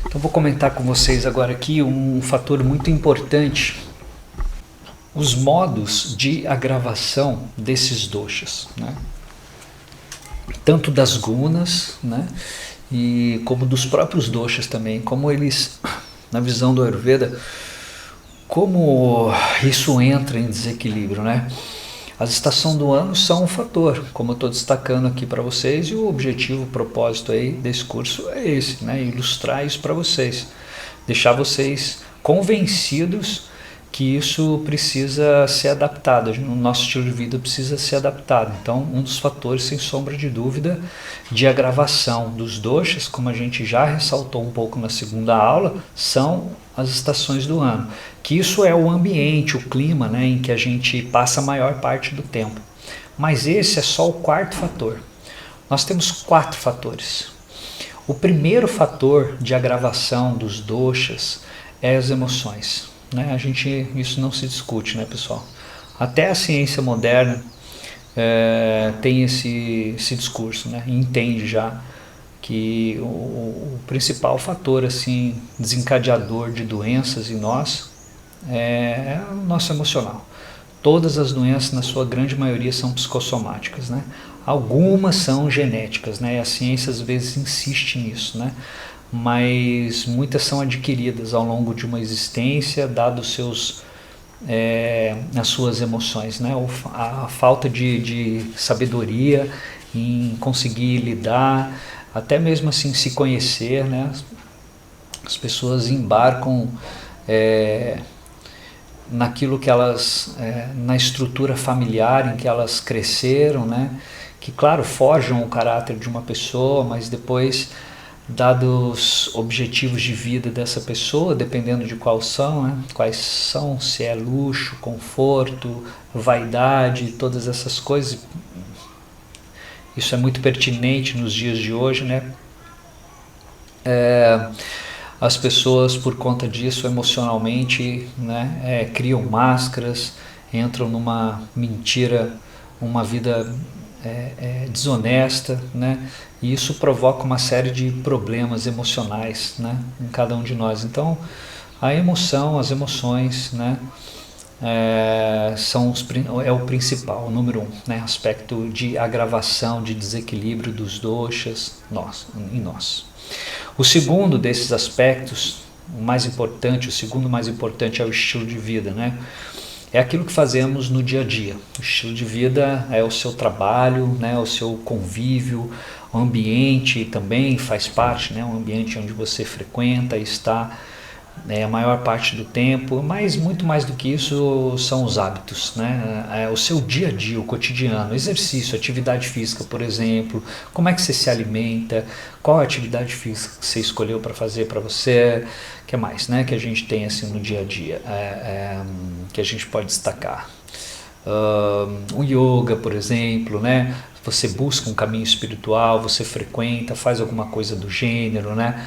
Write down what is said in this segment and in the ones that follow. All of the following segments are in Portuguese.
Então vou comentar com vocês agora aqui um fator muito importante, os modos de agravação desses doshas, né? Tanto das gunas, né? E como dos próprios doshas também, como eles, na visão do Ayurveda, como isso entra em desequilíbrio, né? As estações do ano são um fator, como eu estou destacando aqui para vocês, e o objetivo, o propósito aí desse curso é esse, né? Ilustrar isso para vocês, deixar vocês convencidos que isso precisa ser adaptado, o nosso estilo de vida precisa ser adaptado. Então, um dos fatores, sem sombra de dúvida, de agravação dos doshas, como a gente já ressaltou um pouco na segunda aula, são as estações do ano, que isso é o ambiente, o clima, né, em que a gente passa a maior parte do tempo. Mas esse é só o quarto fator. Nós temos 4 fatores. O primeiro fator de agravação dos doshas é as emoções. Né? Isso não se discute, né, pessoal? Até a ciência moderna tem esse discurso, né? E entende já que o principal fator assim, desencadeador de doenças em nós é o nosso emocional. Todas as doenças, na sua grande maioria, são psicossomáticas, né? Algumas são genéticas, né? E a ciência às vezes insiste nisso, né? Mas muitas são adquiridas ao longo de uma existência, dado as suas emoções, né? A falta de sabedoria em conseguir lidar, até mesmo assim se conhecer, né? As pessoas embarcam naquilo que elas, na estrutura familiar em que elas cresceram, né? Que claro, forjam o caráter de uma pessoa, mas depois, dados objetivos de vida dessa pessoa, dependendo de quais são, se é luxo, conforto, vaidade, todas essas coisas, isso é muito pertinente nos dias de hoje, né? As pessoas, por conta disso, emocionalmente, né, criam máscaras, entram numa mentira, uma vida desonesta, né? E isso provoca uma série de problemas emocionais, né, em cada um de nós. Então, as emoções, né, é o principal, o número 1, né, aspecto de agravação, de desequilíbrio dos doshas em nós. O segundo desses aspectos, o segundo mais importante é o estilo de vida, né? É aquilo que fazemos no dia a dia. O estilo de vida é o seu trabalho, né, o seu convívio, o ambiente também faz parte, né, o ambiente onde você frequenta e está a maior parte do tempo, mas muito mais do que isso são os hábitos, né? O seu dia a dia, o cotidiano, exercício, atividade física, por exemplo, como é que você se alimenta, qual a atividade física que você escolheu para fazer para você, o que mais, né, que a gente tem assim no dia a dia, que a gente pode destacar. O yoga, por exemplo, né? Você busca um caminho espiritual, você frequenta, faz alguma coisa do gênero, né?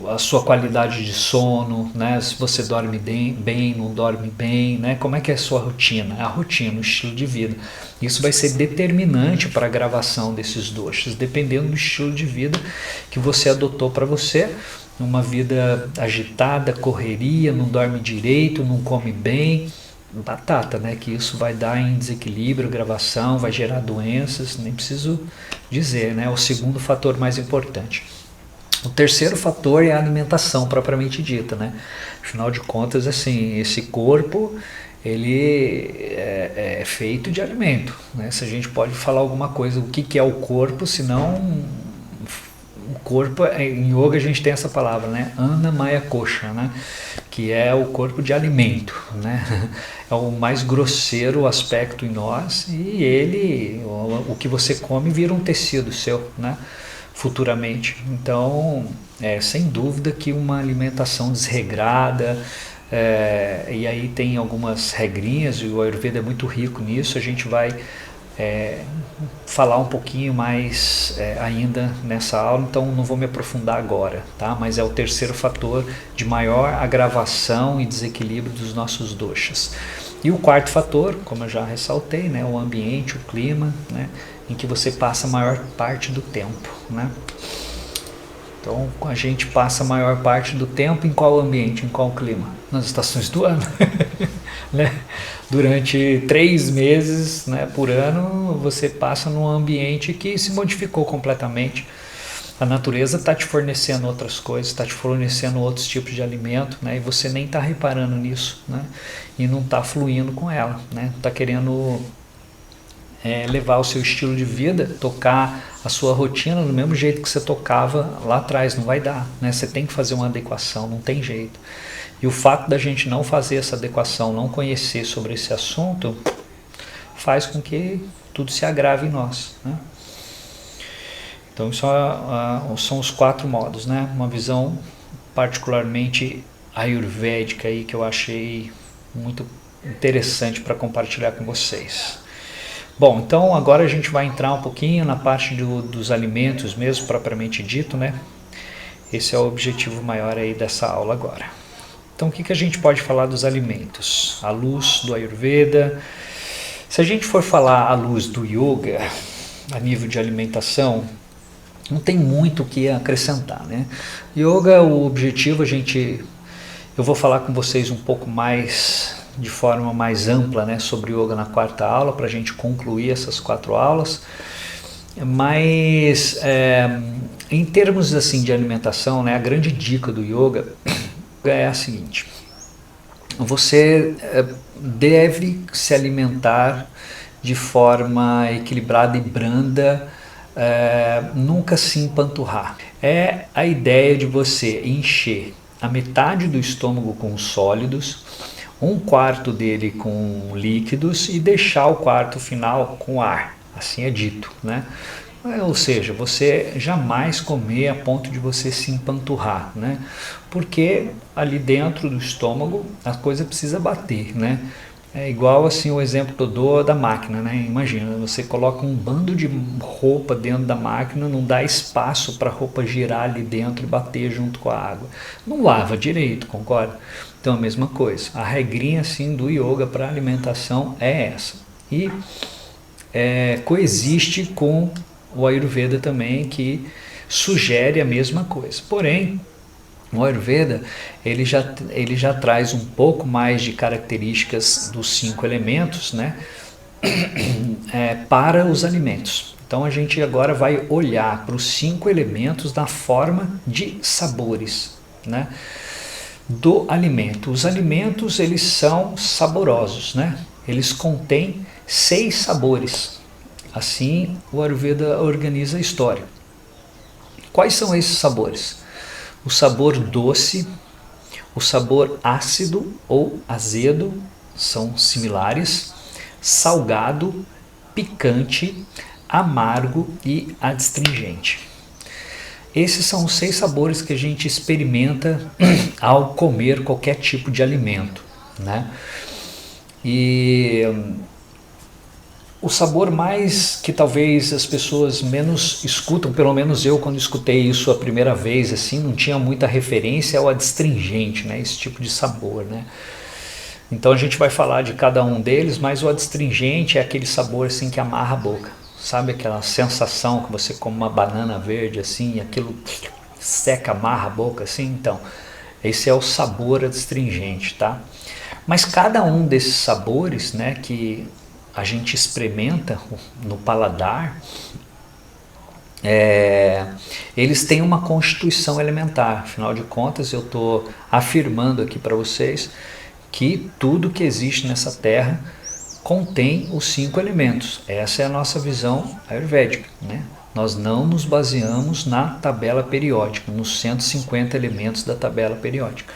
A sua qualidade de sono, né? Se você dorme bem, não dorme bem, né? Como é que é a sua rotina? A rotina, o estilo de vida. Isso vai ser determinante para a gravação desses doshas, dependendo do estilo de vida que você adotou para você. Uma vida agitada, correria, não dorme direito, não come bem, batata, né? Que isso vai dar em desequilíbrio, gravação, vai gerar doenças, nem preciso dizer, né? O segundo fator mais importante. O terceiro fator é a alimentação propriamente dita, né? Afinal de contas, assim, esse corpo ele é feito de alimento, né? Se a gente pode falar alguma coisa, o que é o corpo, senão o corpo, em yoga a gente tem essa palavra, né? Annamaya Kosha, né? Que é o corpo de alimento, né? É o mais grosseiro aspecto em nós e o que você come vira um tecido seu, né? Futuramente. Então, sem dúvida que uma alimentação desregrada, e aí tem algumas regrinhas, e o Ayurveda é muito rico nisso, a gente vai falar um pouquinho mais ainda nessa aula, então não vou me aprofundar agora, tá? Mas é o terceiro fator de maior agravação e desequilíbrio dos nossos doshas. E o quarto fator, como eu já ressaltei, né, o ambiente, o clima, né, em que você passa a maior parte do tempo, né? Então a gente passa a maior parte do tempo em qual ambiente, em qual clima? Nas estações do ano. Né? Durante 3 meses, né, por ano, você passa num ambiente que se modificou completamente. A natureza está te fornecendo outras coisas, está te fornecendo outros tipos de alimento, né, e você nem está reparando nisso, né, e não está fluindo com ela, né, está querendo levar o seu estilo de vida, tocar a sua rotina do mesmo jeito que você tocava lá atrás. Não vai dar, né? Você tem que fazer uma adequação, não tem jeito. E o fato da gente não fazer essa adequação, não conhecer sobre esse assunto, faz com que tudo se agrave em nós, né? Então isso são os 4 modos, né? Uma visão particularmente ayurvédica aí que eu achei muito interessante para compartilhar com vocês. Bom, então agora a gente vai entrar um pouquinho na parte dos alimentos mesmo, propriamente dito, né? Esse é o objetivo maior aí dessa aula agora. Então o que a gente pode falar dos alimentos? À luz do Ayurveda. Se a gente for falar à luz do Yoga, a nível de alimentação, não tem muito o que acrescentar, né? Yoga, o objetivo, eu vou falar com vocês um pouco mais de forma mais ampla, né, sobre yoga na 4ª aula, para a gente concluir essas 4 aulas. Mas em termos assim de alimentação, né, a grande dica do yoga é a seguinte: você deve se alimentar de forma equilibrada e branda, nunca se empanturrar. É a ideia de você encher a metade do estômago com sólidos, 1/4 dele com líquidos e deixar o quarto final com ar, assim é dito, né? Ou seja, você jamais comer a ponto de você se empanturrar, né? Porque ali dentro do estômago a coisa precisa bater, né? É igual assim o exemplo que eu dou da máquina, né? Imagina, você coloca um bando de roupa dentro da máquina, não dá espaço para a roupa girar ali dentro e bater junto com a água. Não lava direito, concorda? Então a mesma coisa. A regrinha assim do yoga para alimentação é essa. E coexiste com o Ayurveda também, que sugere a mesma coisa. Porém, o Ayurveda ele já traz um pouco mais de características dos 5 elementos, né, para os alimentos. Então a gente agora vai olhar para os 5 elementos na forma de sabores, né, do alimento. Os alimentos eles são saborosos, né? Eles contêm 6 sabores. Assim o Ayurveda organiza a história. Quais são esses sabores? O sabor doce, o sabor ácido ou azedo são similares, salgado, picante, amargo e adstringente. Esses são os 6 sabores que a gente experimenta ao comer qualquer tipo de alimento, né? E o sabor mais que talvez as pessoas menos escutam, pelo menos eu quando escutei isso a primeira vez, assim, não tinha muita referência, é o adstringente, né? Esse tipo de sabor, né? Então a gente vai falar de cada um deles, mas o adstringente é aquele sabor assim que amarra a boca. Sabe aquela sensação que você come uma banana verde assim, e aquilo seca, amarra a boca assim? Então, esse é o sabor adstringente, tá? Mas cada um desses sabores, né, que a gente experimenta no paladar, eles têm uma constituição elementar. Afinal de contas, eu estou afirmando aqui para vocês que tudo que existe nessa terra contém os 5 elementos. Essa é a nossa visão ayurvédica, né? Nós não nos baseamos na tabela periódica, nos 150 elementos da tabela periódica.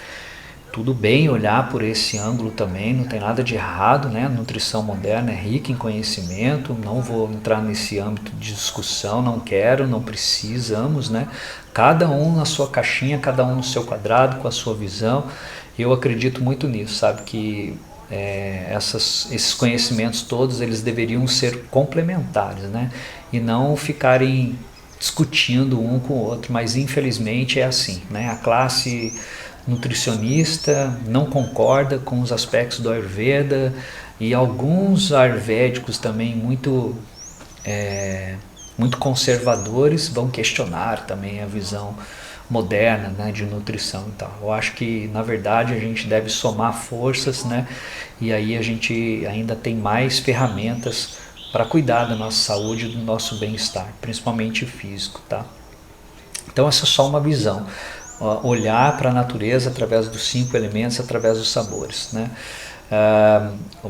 Tudo bem olhar por esse ângulo também, não tem nada de errado, né? A nutrição moderna é rica em conhecimento, não vou entrar nesse âmbito de discussão, não quero, não precisamos, né? Cada um na sua caixinha, cada um no seu quadrado, com a sua visão. Eu acredito muito nisso, sabe? Que esses conhecimentos todos eles deveriam ser complementares, né? E não ficarem discutindo um com o outro, mas infelizmente é assim, né? A classe nutricionista não concorda com os aspectos do Ayurveda e alguns ayurvédicos também muito conservadores vão questionar também a visão moderna, né, de nutrição e tal. Eu acho que, na verdade, a gente deve somar forças, né, e aí a gente ainda tem mais ferramentas para cuidar da nossa saúde e do nosso bem-estar, principalmente físico, tá? Então essa é só uma visão, olhar para a natureza através dos 5 elementos, através dos sabores, né?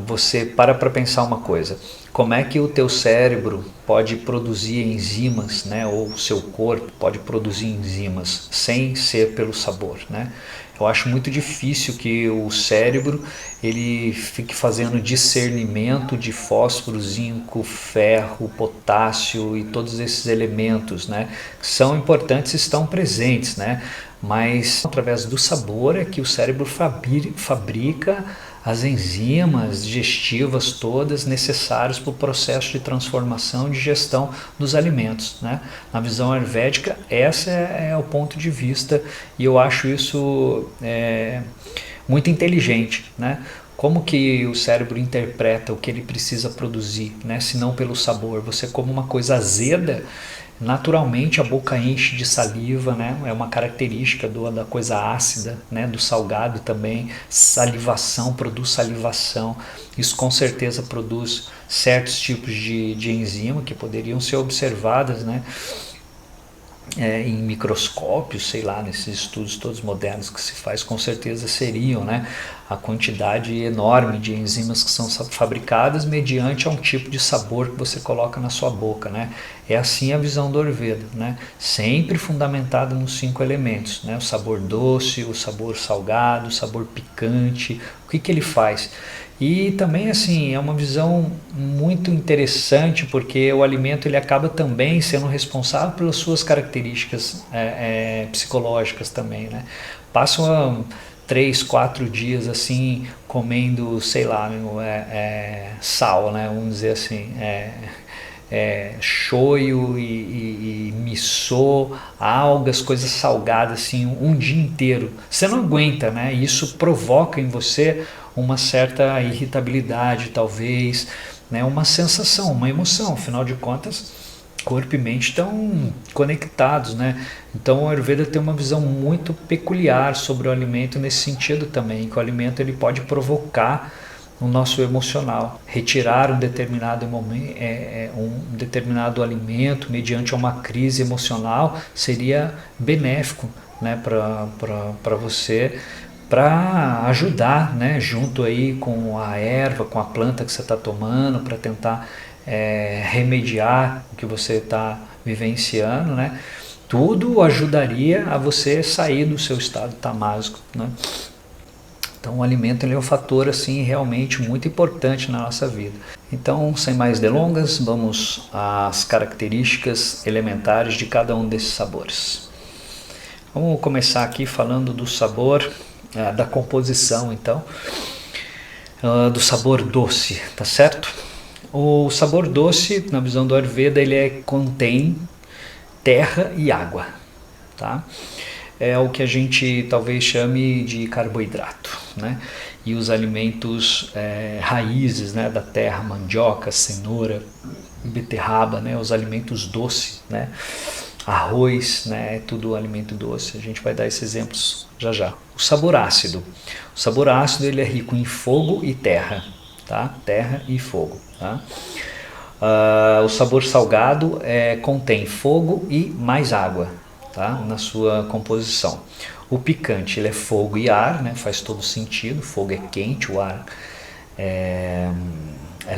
Você para pensar uma coisa, como é que o teu cérebro pode produzir enzimas, né, ou o seu corpo pode produzir enzimas sem ser pelo sabor, né? Eu acho muito difícil que o cérebro ele fique fazendo discernimento de fósforo, zinco, ferro, potássio e todos esses elementos, né, que são importantes e estão presentes, né? Mas através do sabor é que o cérebro fabrica as enzimas digestivas todas necessárias para o processo de transformação e digestão dos alimentos, né? Na visão ayurvédica, esse é o ponto de vista e eu acho isso muito inteligente, né? Como que o cérebro interpreta o que ele precisa produzir, né? Se não pelo sabor. Você come uma coisa azeda, naturalmente a boca enche de saliva, né? É uma característica da coisa ácida, né? Do salgado também. Salivação, produz salivação. Isso com certeza produz certos tipos de enzima que poderiam ser observadas, né? Em microscópios, sei lá, nesses estudos todos modernos que se faz, com certeza seriam, né, a quantidade enorme de enzimas que são fabricadas mediante a um tipo de sabor que você coloca na sua boca, né? É assim a visão do Ayurveda, né? Sempre fundamentada nos 5 elementos, né? O sabor doce, o sabor salgado, o sabor picante. O que ele faz? E também assim é uma visão muito interessante porque o alimento ele acaba também sendo responsável pelas suas características psicológicas também, né? Passam 3, 4 dias assim comendo, sei lá, sal, né? Vamos dizer assim, shoyu e miso, algas, coisas salgadas assim um dia inteiro. Você não aguenta, né? Isso provoca em você uma certa irritabilidade, talvez, né? Uma sensação, uma emoção. Afinal de contas, corpo e mente estão conectados, né? Então o Ayurveda tem uma visão muito peculiar sobre o alimento nesse sentido também, que o alimento ele pode provocar o nosso emocional, retirar um determinado momento, um determinado alimento mediante uma crise emocional seria benéfico, né, para você, para ajudar, né, junto aí com a erva, com a planta que você está tomando, para tentar remediar o que você está vivenciando, né? Tudo ajudaria a você sair do seu estado tamásico, né? Então o alimento ele é um fator assim realmente muito importante na nossa vida. Então, sem mais delongas, vamos às características elementares de cada um desses sabores. Vamos começar aqui falando do sabor, da composição então, do sabor doce, tá certo? O sabor doce, na visão do Ayurveda, ele contém terra e água, tá? É o que a gente talvez chame de carboidrato, né? E os alimentos raízes, né, da terra, mandioca, cenoura, beterraba, né, os alimentos doces, né? Arroz, né, é tudo alimento doce. A gente vai dar esses exemplos já já. O sabor ácido. O sabor ácido ele é rico em fogo e terra, tá? Terra e fogo, tá? O sabor salgado contém fogo e mais água, tá? Na sua composição. O picante ele é fogo e ar, né? Faz todo sentido. Fogo é quente, o ar é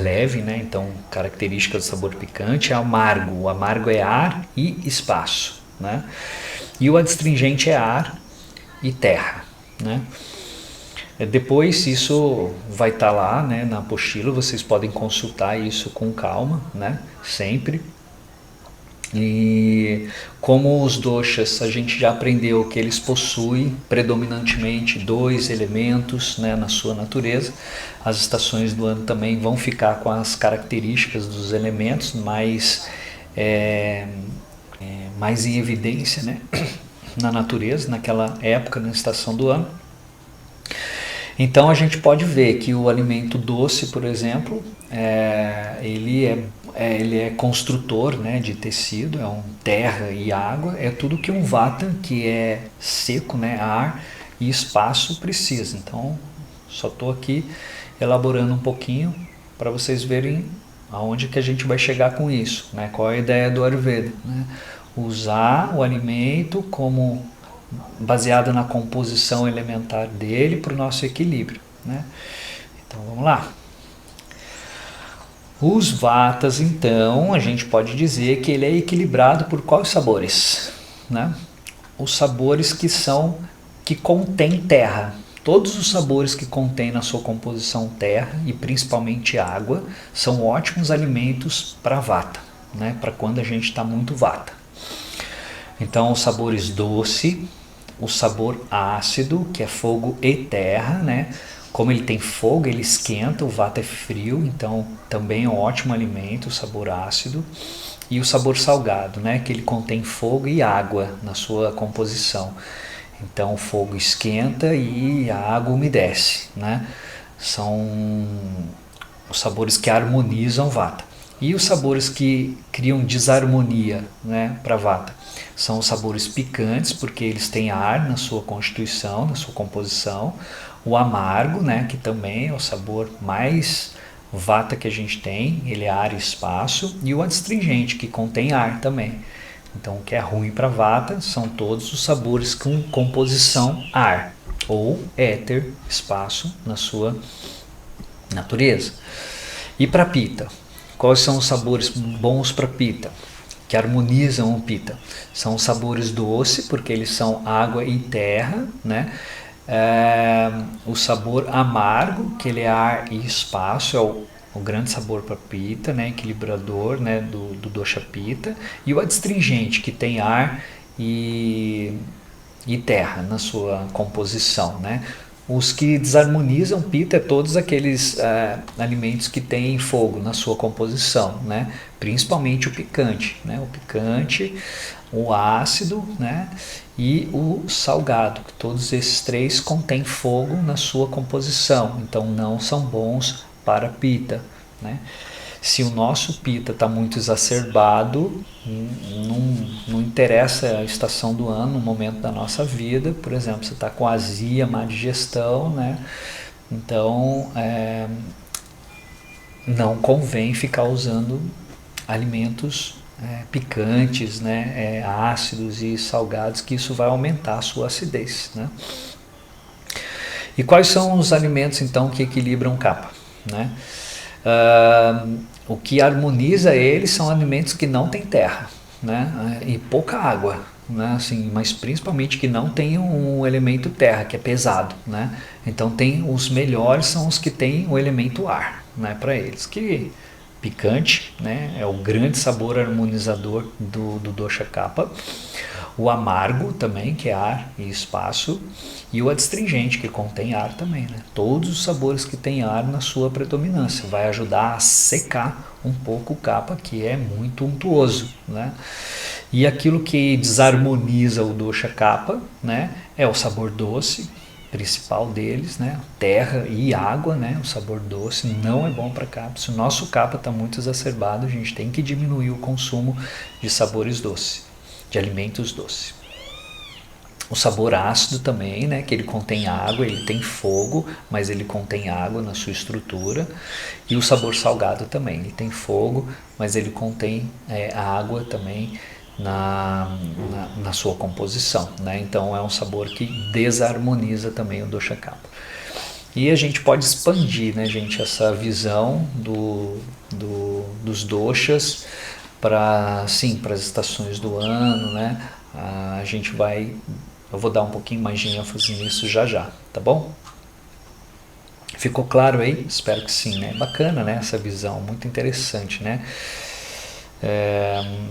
leve, né? Então característica do sabor picante é amargo. O amargo é ar e espaço, né? E o adstringente é ar e terra, né? Depois isso vai estar lá, né, na apostila, vocês podem consultar isso com calma, né, sempre. E como os doshas, a gente já aprendeu que eles possuem predominantemente 2 elementos, né, na sua natureza. As estações do ano também vão ficar com as características dos elementos mais em evidência, né, na natureza, naquela época, na estação do ano. Então a gente pode ver que o alimento doce, por exemplo, ele ele é construtor, né, de tecido, é um terra e água, é tudo que um vata, que é seco, né, ar e espaço, precisa. Então, só estou aqui elaborando um pouquinho para vocês verem aonde que a gente vai chegar com isso, né? Qual é a ideia do Ayurveda, né? Usar o alimento como baseado na composição elementar dele para o nosso equilíbrio, né? Então vamos lá. Os vatas, então, a gente pode dizer que ele é equilibrado por quais sabores, né? Os sabores que contêm terra. Todos os sabores que contêm na sua composição terra e principalmente água são ótimos alimentos para vata, né? Para quando a gente está muito vata. Então, os sabores doce, o sabor ácido, que é fogo e terra, né? Como ele tem fogo, ele esquenta, o vata é frio, então também é um ótimo alimento, o sabor ácido. E o sabor salgado, né? Que ele contém fogo e água na sua composição. Então o fogo esquenta e a água umedece, né? São os sabores que harmonizam vata. E os sabores que criam desarmonia, né, para vata são os sabores picantes, porque eles têm ar na sua constituição, na sua composição. O amargo, né, que também é o sabor mais vata que a gente tem, ele é ar e espaço. E o adstringente, que contém ar também. Então, o que é ruim para vata são todos os sabores com composição ar ou éter, espaço, na sua natureza. E para pita, quais são os sabores bons para pita, que harmonizam o pita? São os sabores doce, porque eles são água e terra, né? O sabor amargo, que ele é ar e espaço, é o grande sabor para pita, né, equilibrador, né, do dosha pita. E o adstringente, que tem ar e terra na sua composição, né. Os que desarmonizam pita é todos aqueles alimentos que têm fogo na sua composição, né, principalmente o picante, né, o ácido, né, e o salgado. Todos esses três contêm fogo na sua composição, então não são bons para pita, né? Se o nosso pita está muito exacerbado, não interessa a estação do ano, no momento da nossa vida, por exemplo, você está com azia, má digestão, né? Então não convém ficar usando alimentos picantes, né? Ácidos e salgados, que isso vai aumentar a sua acidez, né? E quais são os alimentos então que equilibram kapha, né? O que harmoniza eles são alimentos que não têm terra, né? E pouca água, né? Assim, mas principalmente que não tem um elemento terra, que é pesado, né? Então os melhores são os que têm o elemento ar, né? Para eles, que picante, né? É o grande sabor harmonizador do dosha kapha. O amargo também, que é ar e espaço, e o adstringente, que contém ar também, né? Todos os sabores que têm ar na sua predominância, vai ajudar a secar um pouco o kapha, que é muito untuoso, né? E aquilo que desarmoniza o dosha kapha, né, é o sabor doce, principal deles, né? Terra e água, né? O sabor doce não é bom para kapha. Se o nosso kapha está muito exacerbado, a gente tem que diminuir o consumo de sabores doces, de alimentos doces. O sabor ácido também, né, que ele contém água, ele tem fogo, mas ele contém água na sua estrutura. E o sabor salgado também, ele tem fogo, mas ele contém água também na sua composição, né? Então é um sabor que desarmoniza também o dosha kapha. E a gente pode expandir, né, gente, essa visão dos doshas para as estações do ano, né? Eu vou dar um pouquinho mais de ênfase nisso já, tá bom? Ficou claro aí? Espero que sim, né? Bacana, né, essa visão, muito interessante, né?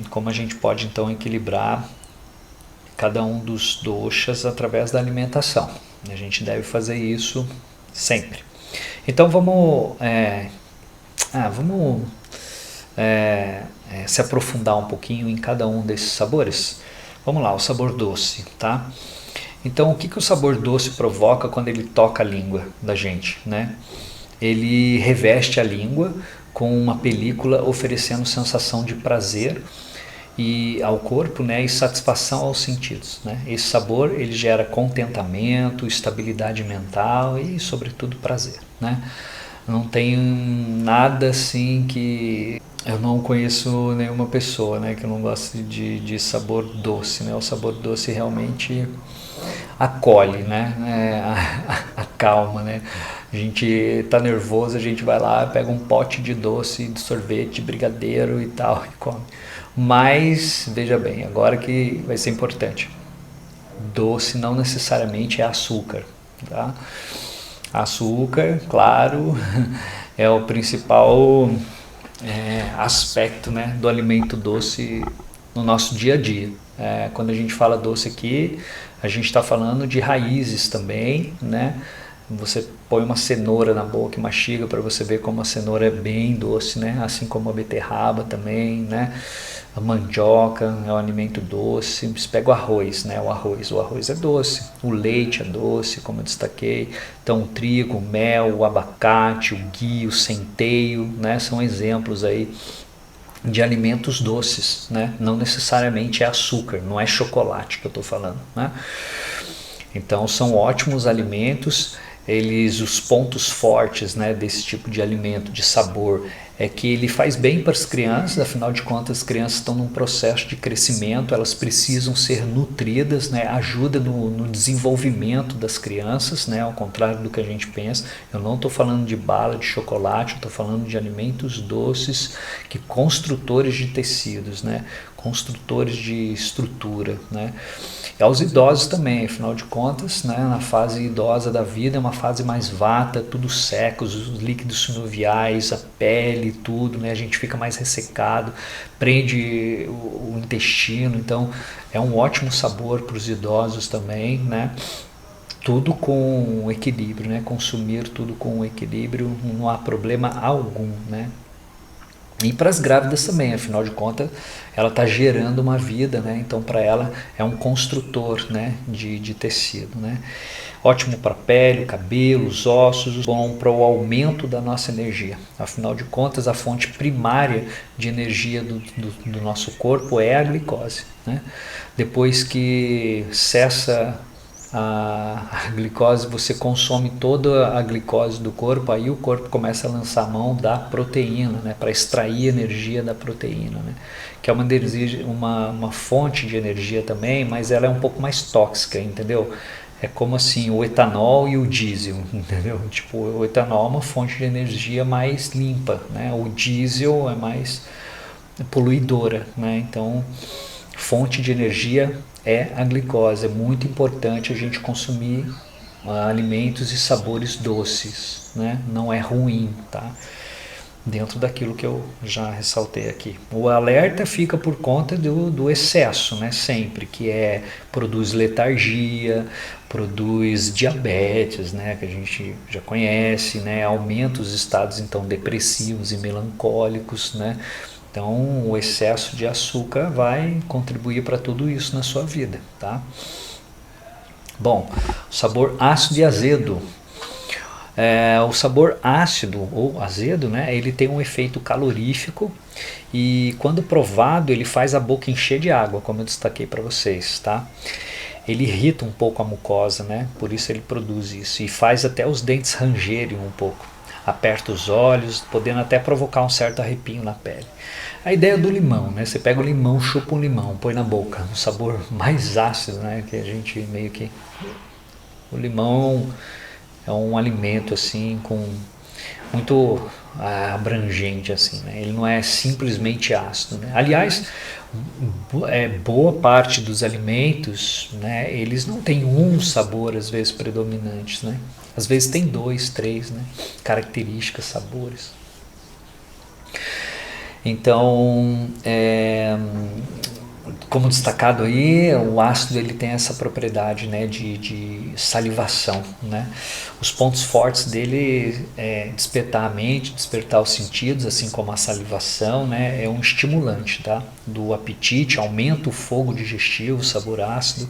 Como a gente pode então equilibrar cada um dos doshas através da alimentação. A gente deve fazer isso sempre. Então vamos se aprofundar um pouquinho em cada um desses sabores. Vamos lá, o sabor doce, tá? Então o que o sabor doce provoca quando ele toca a língua da gente, né? Ele reveste a língua com uma película oferecendo sensação de prazer e ao corpo, né, e satisfação aos sentidos, né? Esse sabor ele gera contentamento, estabilidade mental e sobretudo prazer, né? Não tem nada assim que eu não conheço nenhuma pessoa, né, que não goste de sabor doce, né? O sabor doce realmente acolhe, né? Acalma, né? A gente tá nervoso, a gente vai lá, pega um pote de doce, de sorvete, de brigadeiro e tal e come. Mas, veja bem, agora que vai ser importante. Doce não necessariamente é açúcar, tá? Açúcar, claro, é o principal aspecto, né, do alimento doce no nosso dia a dia. Quando a gente fala doce aqui, a gente está falando de raízes também, né? Você põe uma cenoura na boca e mastiga para você ver como a cenoura é bem doce, né? Assim como a beterraba também, né? A mandioca é um alimento doce. Você pega o arroz, né? O arroz é doce. O leite é doce, como eu destaquei. Então o trigo, o mel, o abacate, o ghee, o centeio, né? São exemplos aí de alimentos doces, né? Não necessariamente é açúcar, não é chocolate que eu estou falando, né? Então são ótimos alimentos. Os pontos fortes, né, desse tipo de alimento, de sabor, é que ele faz bem para as crianças. Afinal de contas, as crianças estão num processo de crescimento, elas precisam ser nutridas, né, ajuda no desenvolvimento das crianças, né, ao contrário do que a gente pensa. Eu não estou falando de bala de chocolate, eu estou falando de alimentos doces, que construtores de tecidos, né, construtores de estrutura, né. E aos idosos também, afinal de contas, né, na fase idosa da vida é uma fase mais vata, tudo seco, os líquidos sinoviais, a pele, tudo, né, a gente fica mais ressecado, prende o intestino, então é um ótimo sabor para os idosos também, né. Tudo com equilíbrio, né, consumir tudo com equilíbrio, não há problema algum, né. E para as grávidas também, afinal de contas, ela está gerando uma vida, né? Então para ela é um construtor, né, de tecido, né? Ótimo para a pele, cabelo, os ossos, bom para o aumento da nossa energia. Afinal de contas, a fonte primária de energia do nosso corpo é a glicose, né? Depois que cessa a glicose, você consome toda a glicose do corpo, aí o corpo começa a lançar mão da proteína, né, para extrair energia da proteína, né, que é uma fonte de energia também, mas ela é um pouco mais tóxica, entendeu? É como assim o etanol e o diesel, entendeu? Tipo, o etanol é uma fonte de energia mais limpa, né? O diesel é mais poluidora, né? Então, fonte de energia é a glicose. É muito importante a gente consumir alimentos e sabores doces, né? Não é ruim, tá? Dentro daquilo que eu já ressaltei aqui. O alerta fica por conta do excesso, né? Sempre, que produz letargia, produz diabetes, né? Que a gente já conhece, né? Aumenta os estados então depressivos e melancólicos, né? Então, o excesso de açúcar vai contribuir para tudo isso na sua vida, tá? Bom, sabor ácido e azedo. O sabor ácido ou azedo, né, ele tem um efeito calorífico e quando provado ele faz a boca encher de água, como eu destaquei para vocês, tá? Ele irrita um pouco a mucosa, né? Por isso ele produz isso e faz até os dentes rangerem um pouco. Aperta os olhos, podendo até provocar um certo arrepio na pele. A ideia do limão, né? Você pega o limão, chupa um limão, põe na boca, um sabor mais ácido, né? Que a gente meio que... O limão é um alimento assim com muito abrangente assim, né? Ele não é simplesmente ácido, né? Aliás, boa parte dos alimentos, né, eles não têm um sabor às vezes predominante, né? Às vezes tem 2, 3, né, características, sabores. Então, como destacado aí, o ácido ele tem essa propriedade, né, de salivação, né? Os pontos fortes dele é despertar a mente, despertar os sentidos, assim como a salivação, né? É um estimulante, tá? Do apetite, aumenta o fogo digestivo, o sabor ácido,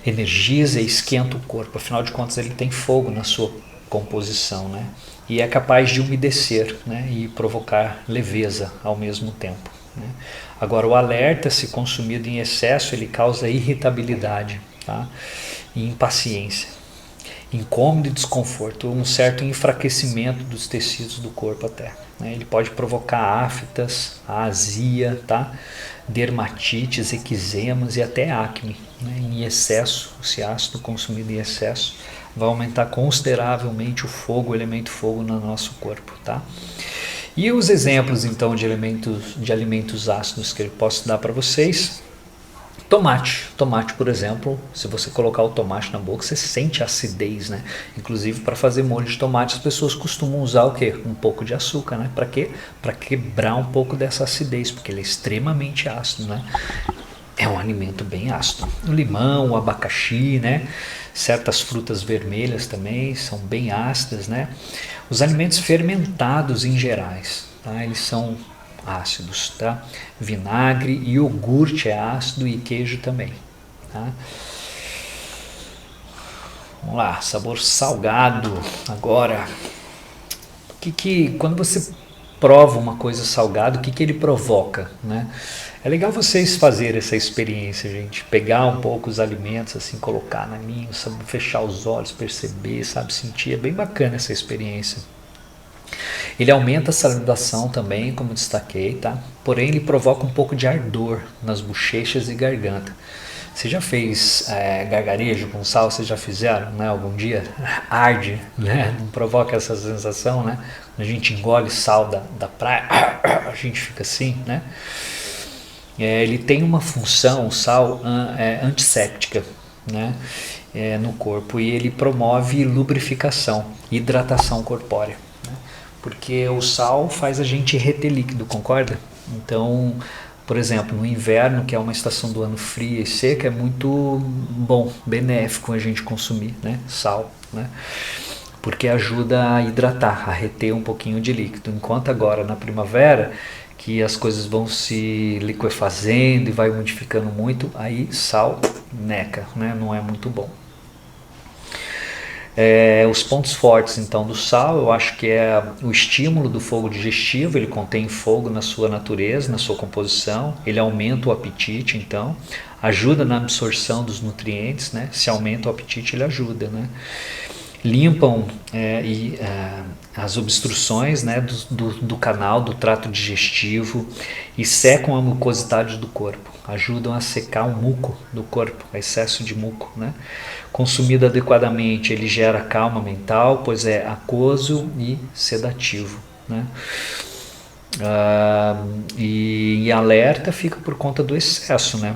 energiza e esquenta o corpo. Afinal de contas, ele tem fogo na sua composição, né? E é capaz de umedecer, né? E provocar leveza ao mesmo tempo, né? Agora, o alerta, se consumido em excesso, ele causa irritabilidade, tá? E impaciência, incômodo e desconforto, um certo enfraquecimento dos tecidos do corpo até, né? Ele pode provocar aftas, azia, tá? Dermatites, eczemas e até acne, né? Em excesso, esse ácido consumido em excesso vai aumentar consideravelmente o fogo, o elemento fogo no nosso corpo, tá? E os exemplos então de alimentos ácidos que eu posso dar para vocês: tomate, por exemplo, se você colocar o tomate na boca, você sente a acidez, né? Inclusive, para fazer molho de tomate, as pessoas costumam usar o quê? Um pouco de açúcar, né? Para quê? Para quebrar um pouco dessa acidez, porque ele é extremamente ácido, né? É um alimento bem ácido. O limão, o abacaxi, né? Certas frutas vermelhas também são bem ácidas, né? Os alimentos fermentados em gerais, tá? Eles são ácidos, tá? Vinagre, iogurte é ácido e queijo também, tá? Vamos lá, sabor salgado. Agora, quando você prova uma coisa salgada, o que ele provoca, né? É legal vocês fazerem essa experiência, gente. Pegar um pouco os alimentos, assim, colocar na língua, sabe? Fechar os olhos, perceber, sabe? Sentir. É bem bacana essa experiência. Ele aumenta a salivação também, como destaquei, tá? Porém, ele provoca um pouco de ardor nas bochechas e garganta. Você já fez gargarejo com sal? Vocês já fizeram, né? Algum dia? Arde, né? Não provoca essa sensação, né? Quando a gente engole sal da praia, a gente fica assim, né? Ele tem uma função, o sal, antisséptica, né? No corpo, e ele promove lubrificação, hidratação corpórea, né? Porque o sal faz a gente reter líquido, concorda? Então, por exemplo, no inverno, que é uma estação do ano fria e seca, é muito bom, benéfico a gente consumir, né? Sal, né? Porque ajuda a hidratar, a reter um pouquinho de líquido. Enquanto agora na primavera, que as coisas vão se liquefazendo e vai modificando muito, aí sal neca, né? Não é muito bom. Os pontos fortes então do sal, eu acho que é o estímulo do fogo digestivo. Ele contém fogo na sua natureza, na sua composição. Ele aumenta o apetite, então ajuda na absorção dos nutrientes, né? Se aumenta o apetite, ele ajuda, né? Limpam as obstruções, né, do canal, do trato digestivo, e secam a mucosidade do corpo, ajudam a secar o muco do corpo, o excesso de muco, né? Consumido adequadamente, ele gera calma mental, pois é aquoso e sedativo, né? E alerta fica por conta do excesso, né?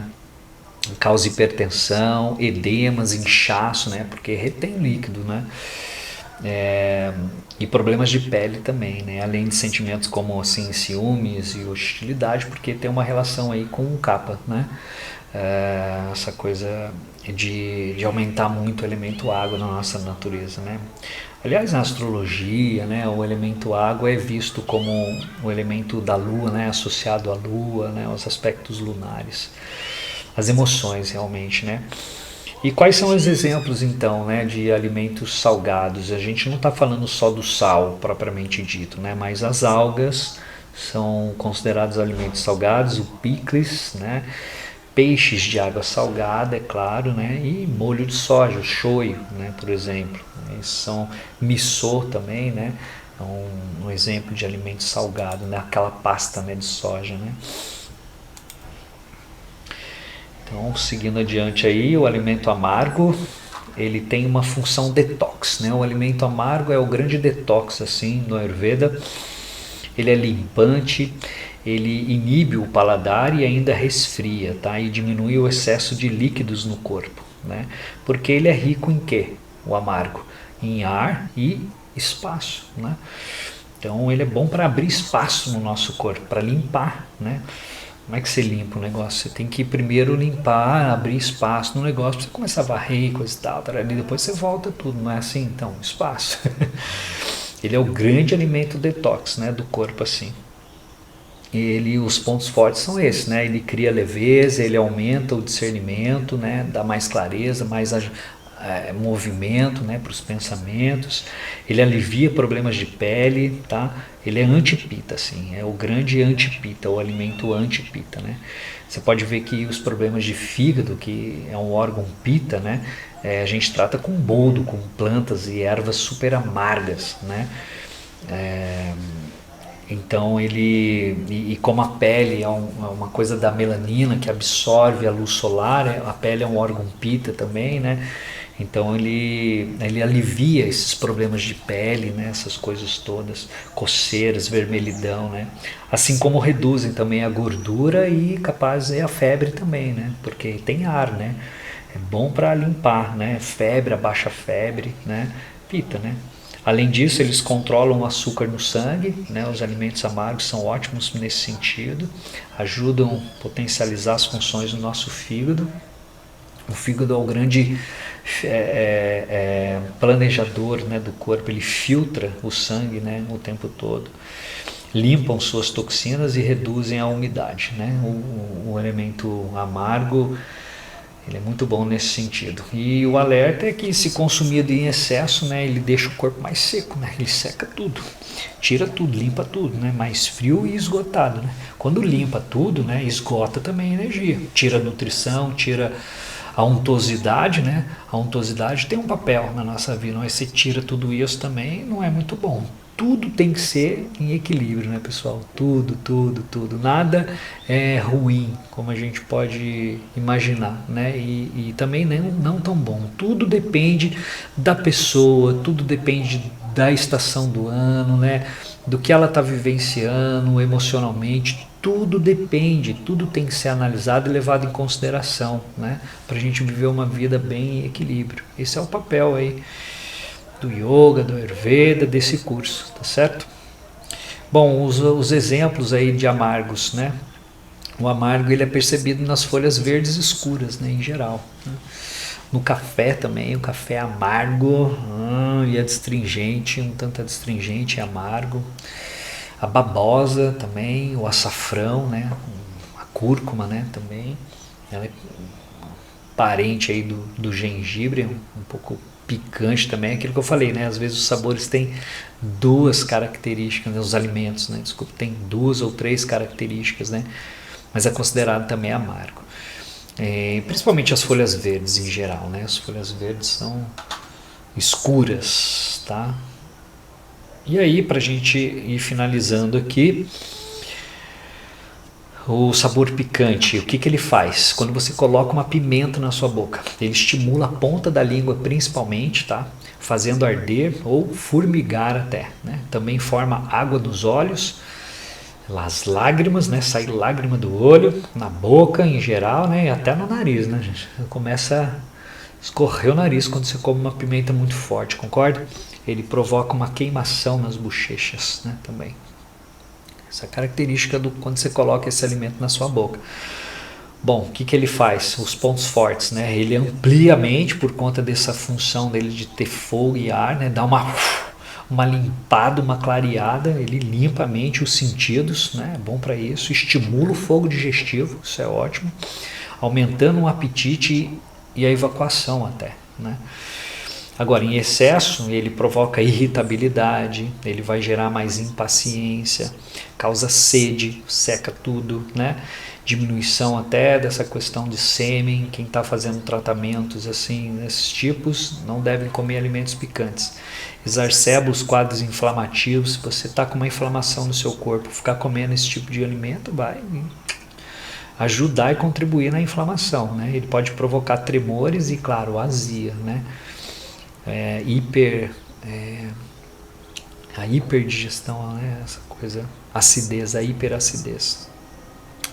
Causa hipertensão, edemas, inchaço, né? Porque retém líquido, né? E problemas de pele também, né? Além de sentimentos como assim, ciúmes e hostilidade, porque tem uma relação aí com o kapha, né? Essa coisa de aumentar muito o elemento água na nossa natureza, né? Aliás, na astrologia, né, o elemento água é visto como o elemento da lua, né? Associado à lua, né? Aos aspectos lunares. As emoções realmente, né? E quais são os exemplos então, né, de alimentos salgados? A gente não está falando só do sal propriamente dito, né? Mas as algas são considerados alimentos salgados, o picles, né? Peixes de água salgada, é claro, né? E molho de soja, o shoyu, né, por exemplo. Esses são miso também, né? É um exemplo de alimento salgado, né? Aquela pasta, né, de soja, né? Então, seguindo adiante aí, o alimento amargo, ele tem uma função detox, né? O alimento amargo é o grande detox, assim, no Ayurveda. Ele é limpante, ele inibe o paladar e ainda resfria, tá? E diminui o excesso de líquidos no corpo, né? Porque ele é rico em quê? O amargo? Em ar e espaço, né? Então, ele é bom para abrir espaço no nosso corpo, para limpar, né? Como é que você limpa o negócio? Você tem que primeiro limpar, abrir espaço no negócio, para você começar a varrer, coisa e tal, e depois você volta tudo, não é assim? Então, espaço. Ele é o grande alimento detox, né, do corpo, assim. Os pontos fortes são esses, né? Ele cria leveza, ele aumenta o discernimento, né? Dá mais clareza, mais movimento, né, para os pensamentos. Ele alivia problemas de pele, tá? Ele é anti-pita, assim, é o grande anti-pita, o alimento anti-pita, né? Você pode ver que os problemas de fígado, que é um órgão pita, né, a gente trata com boldo, com plantas e ervas super amargas, né? Então e como a pele é uma coisa da melanina que absorve a luz solar, a pele é um órgão pita também, né? Então ele alivia esses problemas de pele, né? Essas coisas todas, coceiras, vermelhidão, né? Assim como reduzem também a gordura e capaz a febre também, né? Porque tem ar, né? É bom para limpar, né? Febre, abaixa a febre, né? Pita, né? Além disso, eles controlam o açúcar no sangue, né? Os alimentos amargos são ótimos nesse sentido, ajudam a potencializar as funções do nosso fígado. O fígado é o grande planejador, né, do corpo, ele filtra o sangue, né, o tempo todo, limpam suas toxinas e reduzem a umidade, né? O elemento amargo, ele é muito bom nesse sentido. E o alerta é que, se consumido em excesso, né, ele deixa o corpo mais seco, né? Ele seca tudo, tira tudo, limpa tudo, né? Mais frio e esgotado, né? Quando limpa tudo, né, esgota também a energia, tira a nutrição, tira a untuosidade, né? A untuosidade tem um papel na nossa vida, mas se tira tudo isso também não é muito bom. Tudo tem que ser em equilíbrio, né, pessoal? Tudo, tudo, tudo. Nada é ruim, como a gente pode imaginar, né? E também não tão bom. Tudo depende da pessoa, tudo depende da estação do ano, né? Do que ela está vivenciando emocionalmente. Tudo depende, tudo tem que ser analisado e levado em consideração, né? Para a gente viver uma vida bem em equilíbrio. Esse é o papel aí do yoga, do Ayurveda, desse curso, tá certo? Bom, os exemplos aí de amargos, né? O amargo, ele é percebido nas folhas verdes escuras, né, em geral, né? No café também, o café é amargo e é astringente, um tanto astringente e amargo. A babosa também, o açafrão, né? A cúrcuma, né? Também, ela é parente aí do gengibre, um pouco picante também, aquilo que eu falei, né? Às vezes os sabores têm duas características, né? Os alimentos, né? Desculpa, tem duas ou três características, né? Mas é considerado também amargo. Principalmente as folhas verdes em geral, né? As folhas verdes são escuras, tá? E aí, para a gente ir finalizando aqui, o sabor picante, o que ele faz? Quando você coloca uma pimenta na sua boca, ele estimula a ponta da língua principalmente, tá? Fazendo arder ou formigar até, né? Também forma água nos olhos, as lágrimas, né? Sai lágrima do olho, na boca em geral, né? E até no nariz, né, gente? Começa a escorrer o nariz quando você come uma pimenta muito forte, concorda? Ele provoca uma queimação nas bochechas, né? Também. Essa é a característica quando você coloca esse alimento na sua boca. Bom, o que ele faz? Os pontos fortes, né? Ele amplia a mente por conta dessa função dele de ter fogo e ar, né? Dá uma limpada, uma clareada, ele limpa a mente, os sentidos, né? É bom para isso. Estimula o fogo digestivo, isso é ótimo. Aumentando o apetite e a evacuação até, né? Agora, em excesso, ele provoca irritabilidade, ele vai gerar mais impaciência, causa sede, seca tudo, né? Diminuição até dessa questão de sêmen. Quem está fazendo tratamentos assim, desses tipos, não deve comer alimentos picantes. Exacerba os quadros inflamativos. Se você está com uma inflamação no seu corpo, ficar comendo esse tipo de alimento vai ajudar e contribuir na inflamação, né? Ele pode provocar tremores e, claro, azia, né? A hiperdigestão, né? Essa coisa, acidez, a hiperacidez.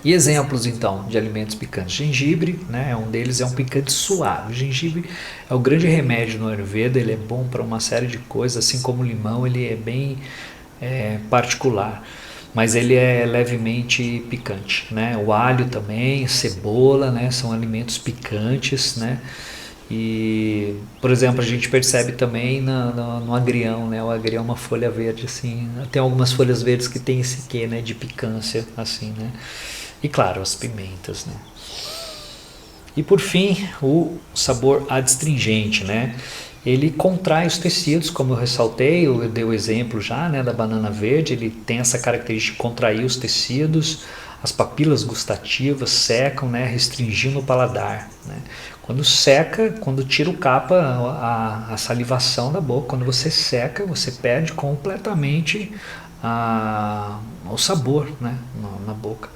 E exemplos então de alimentos picantes: gengibre, né? Um deles é um picante suave. O gengibre é o grande remédio no Ayurveda, ele é bom para uma série de coisas, assim como o limão, ele é bem particular, mas ele é levemente picante, né? O alho também, cebola, né? São alimentos picantes, né? E, por exemplo, a gente percebe também no agrião, né? O agrião é uma folha verde, assim. Tem algumas folhas verdes que tem esse quê, né? De picância, assim, né? E, claro, as pimentas, né? E por fim, o sabor adstringente, né? Ele contrai os tecidos, como eu ressaltei, eu dei o exemplo já, né, da banana verde, ele tem essa característica de contrair os tecidos, as papilas gustativas secam, né, restringindo o paladar, né? Quando seca, quando tira o capa, a salivação da boca, quando você seca, você perde completamente o sabor, né, na boca.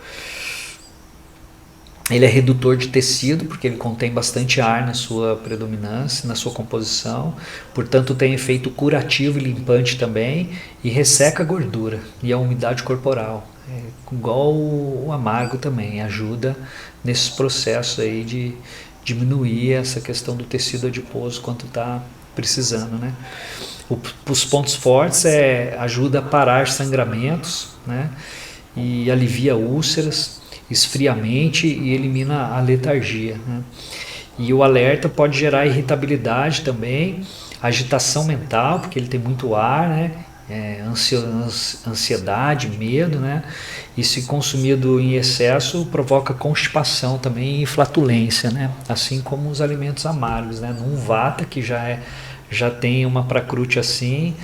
Ele é redutor de tecido, porque ele contém bastante ar na sua predominância, na sua composição, portanto tem efeito curativo e limpante também, e resseca a gordura e a umidade corporal. É igual o amargo também, ajuda nesse processo aí de diminuir essa questão do tecido adiposo quanto está precisando, né? Os pontos fortes ajuda a parar sangramentos, né? E alivia úlceras, esfria a mente e elimina a letargia, né? E o alerta pode gerar irritabilidade também, agitação mental, porque ele tem muito ar, né? Ansiedade, medo, né? E se consumido em excesso provoca constipação também e flatulência, né? Assim como os alimentos amargos, né? Num vata que já tem uma pracrute assim,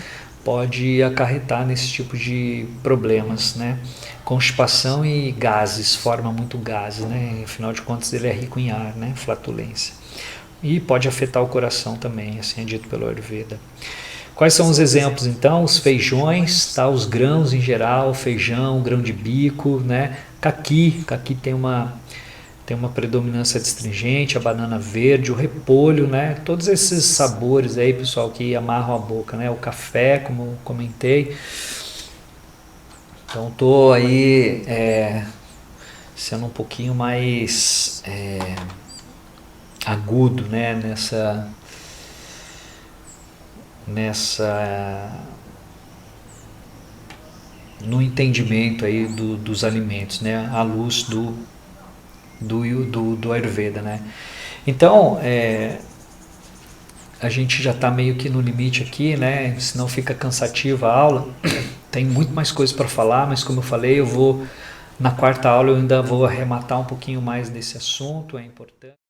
pode acarretar nesse tipo de problemas, né? Constipação e gases, forma muito gases, né? Afinal de contas ele é rico em ar, né? Flatulência. E pode afetar o coração também, assim é dito pelo Ayurveda. Quais são os exemplos então? Os feijões, tá? Os grãos em geral, feijão, grão de bico, né? Caqui tem uma predominância adstringente, a banana verde, o repolho, né? Todos esses sabores aí, pessoal, que amarram a boca, né? O café, como eu comentei. Então tô aí sendo um pouquinho mais agudo, né? No entendimento aí dos alimentos, né? À luz do Ayurveda, né? Então, a gente já está meio que no limite aqui, né? Senão fica cansativa a aula. Tem muito mais coisas para falar, mas como eu falei, na quarta aula eu ainda vou arrematar um pouquinho mais desse assunto, é importante.